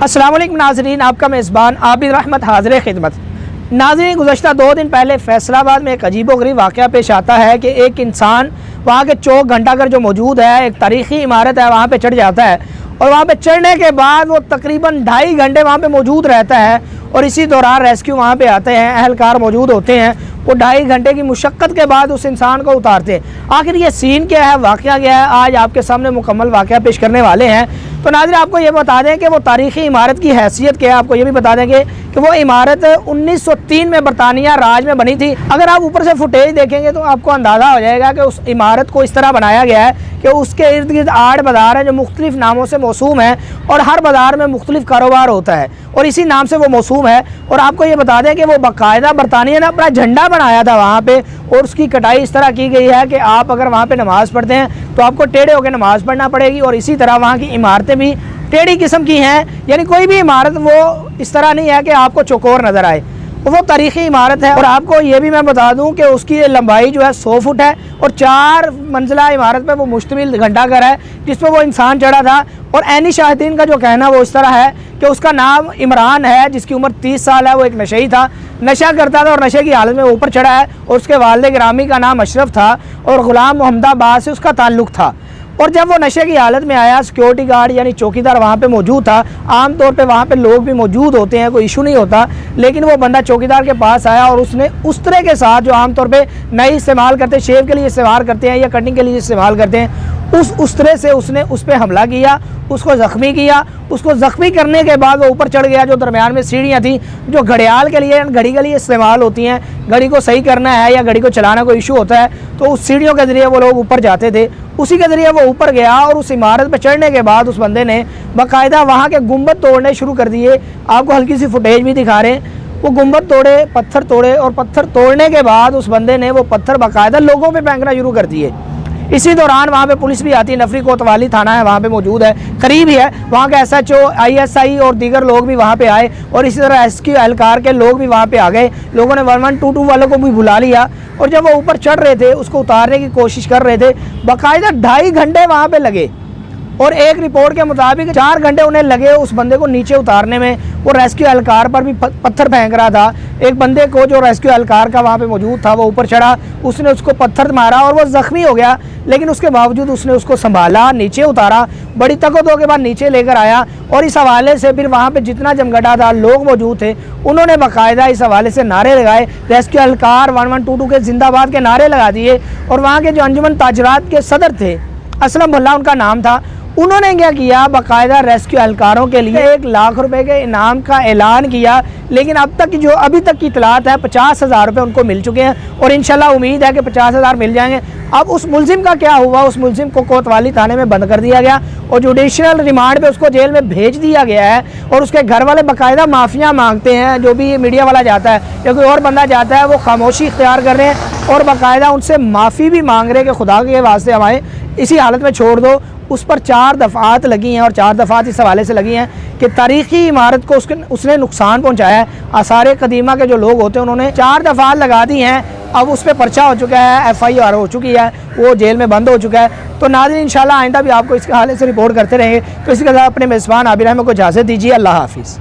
अस्सलाम वालेकुम नाज़रीन, आपका मेज़बान आबिद रहमत हाज़िर खिदमत। नाज़रीन, गुज़श्ता 2 दिन पहले फैसलाबाद में एक अजीबोगरीब वाक़या पेश आता है कि एक इंसान वहाँ के चौक घंटाघर जो मौजूद है, एक तारीख़ी इमारत है, वहाँ पे चढ़ जाता है और वहाँ पे चढ़ने के बाद वो तकरीबन 2.5 घंटे वहाँ पे मौजूद रहता है और इसी दौरान रेस्क्यू वहाँ पे आते हैं, अहलकार मौजूद होते हैं। वो 2.5 घंटे की मुशक्क़त के बाद उस इंसान को उतारते हैं। आखिर ये सीन क्या है, वाक़या क्या है, आज आपके सामने मुकम्मल वाक़या पेश करने वाले हैं। तो नाज़रीन, आपको ये बता दें कि वो तारीख़ी इमारत की हैसियत क्या है। आपको ये भी बता देंगे कि वो इमारत 1903 में बरतानिया राज में बनी थी। अगर आप ऊपर से फुटेज देखेंगे तो आपको अंदाज़ा हो जाएगा कि उस इमारत को इस तरह बनाया गया है कि उसके इर्द गिर्द 8 बाज़ार हैं जो मुख्तलिफ नामों से मौसूम हैं और हर बाज़ार में मुख्तलिफ कारोबार होता है और इसी नाम से वो मौसूम है। और आपको ये बता दें कि वो बाकायदा बरतानिया ने अपना झंडा बनाया था वहाँ पे और उसकी कटाई इस तरह की गई है कि आप अगर वहाँ पे नमाज़ पढ़ते हैं तो आपको टेढ़े होकर नमाज़ पढ़ना पड़ेगी। और इसी तरह वहाँ की इमारतें भी टेढ़ी किस्म की हैं, यानी कोई भी इमारत वो इस तरह नहीं है कि आपको चौकोर नज़र आए। वो तारीख़ी इमारत है। और आपको ये भी मैं बता दूं कि उसकी लंबाई जो है 100 फुट है और 4 मंजिला इमारत पे वो मुश्तमिल घंटाघर है जिस पर वो इंसान चढ़ा था। और ऐनी शाहिदीन का जो कहना वो इस तरह है कि उसका नाम इमरान है, जिसकी उम्र 30 साल है। वो एक नशेई था, नशा करता था और नशे की हालत में ऊपर चढ़ा है। और उसके वालिद गिरामी का नाम अशरफ था और ग़ुलाम मोहम्मदाबाद से उसका ताल्लुक़ था। और जब वो नशे की हालत में आया, सिक्योरिटी गार्ड यानी चौकीदार वहाँ पे मौजूद था। आम तौर पे वहाँ पे लोग भी मौजूद होते हैं, कोई इशू नहीं होता, लेकिन वो बंदा चौकीदार के पास आया और उसने उस्तरे के साथ, जो आम तौर पे नहीं इस्तेमाल करते, शेव के लिए इस्तेमाल करते हैं या कटिंग के लिए इस्तेमाल करते हैं, उस उस्तरे से उसने उस पर हमला किया, उसको ज़ख्मी किया। उसको ज़ख्मी करने के बाद वो ऊपर चढ़ गया। जो दरमियान में सीढ़ियाँ थी जो घड़ियाल के लिए, घड़ी के लिए इस्तेमाल होती हैं, घड़ी को सही करना है या घड़ी को चलाना कोई इशू होता है तो उस सीढ़ियों के ज़रिए वो लोग ऊपर जाते थे। उसी के ज़रिए वो ऊपर गया और उस इमारत पर चढ़ने के बाद उस बंदे ने बाकायदा वहाँ के गुंबद तोड़ने शुरू कर दिए। आपको हल्की सी फुटेज भी दिखा रहे हैं। वो गुंबद तोड़े, पत्थर तोड़े और पत्थर तोड़ने के बाद उस बंदे ने वो पत्थर बाकायदा लोगों पे फेंकना शुरू कर दिए। इसी दौरान वहाँ पे पुलिस भी आती है, नफरी कोतवाली थाना है वहाँ पे मौजूद है, करीब ही है। वहाँ के SHO, ISI और दीगर लोग भी वहाँ पे आए और इसी तरह रेस्क्यू एहलकार के लोग भी वहाँ पे आ गए। लोगों ने 1122 वालों को भी बुला लिया और जब वो ऊपर चढ़ रहे थे, उसको उतारने की कोशिश कर रहे थे, बाकायदा 2.5 घंटे वहाँ पे लगे। और एक रिपोर्ट के मुताबिक 4 घंटे उन्हें लगे उस बंदे को नीचे उतारने में। वो रेस्क्यू एहलकार पर भी पत्थर फेंक रहा था। एक बंदे को जो रेस्क्यू एहलकार का वहाँ पे मौजूद था, वो ऊपर चढ़ा, उसने उसको पत्थर मारा और वो ज़ख्मी हो गया, लेकिन उसके बावजूद उसने उसको संभाला, नीचे उतारा, बड़ी तकदो के बाद नीचे लेकर आया। और इस हवाले से फिर वहाँ पे जितना जमघटा था, लोग मौजूद थे, उन्होंने बाकायदा इस हवाले से नारे लगाए। रेस्क्यू एहलकार 1122 के जिंदाबाद के नारे लगा दिए। और वहाँ के जो अंजुमन ताजरात के सदर थे, असलम भल्ला उनका नाम था, उन्होंने क्या किया, बाकायदा रेस्क्यू एहलकारों के लिए 1 लाख रुपए के इनाम का ऐलान किया। लेकिन अब तक जो अभी तक की इतलात है 50,000 रुपये उनको मिल चुके हैं और इंशाल्लाह उम्मीद है कि 50,000 मिल जाएंगे। अब उस मुलजिम का क्या हुआ, उस मुलजिम को कोतवाली थाने में बंद कर दिया गया और जुडिशल रिमांड पे उसको जेल में भेज दिया गया है। और उसके घर वाले बाकायदा माफ़िया मांगते हैं। जो भी मीडिया वाला जाता है या कोई और बंदा जाता है, वो खामोशी इख्तियार कर रहे हैं और बाकायदा उनसे माफ़ी भी मांग रहे हैं कि खुदा के वास्ते हमारे इसी हालत में छोड़ दो। उस पर 4 दफ़ात लगी हैं और 4 दफ़ात इस हवाले से लगी हैं कि तारीख़ी इमारत को उसने नुकसान पहुंचाया है। आसार कदीमा के जो लोग होते हैं उन्होंने 4 दफ़ात लगा दी हैं। अब उस पर पर्चा हो चुका है, FIR हो चुकी है, वो जेल में बंद हो चुका है। तो नाज़रीन, इंशाल्लाह आइंदा भी आपको इसके हवाले से रिपोर्ट करते रहेंगे। तो इसके साथ अपने मेज़बान आबिद रहमत को इजाज़त दीजिए। अल्लाह हाफ़िज़।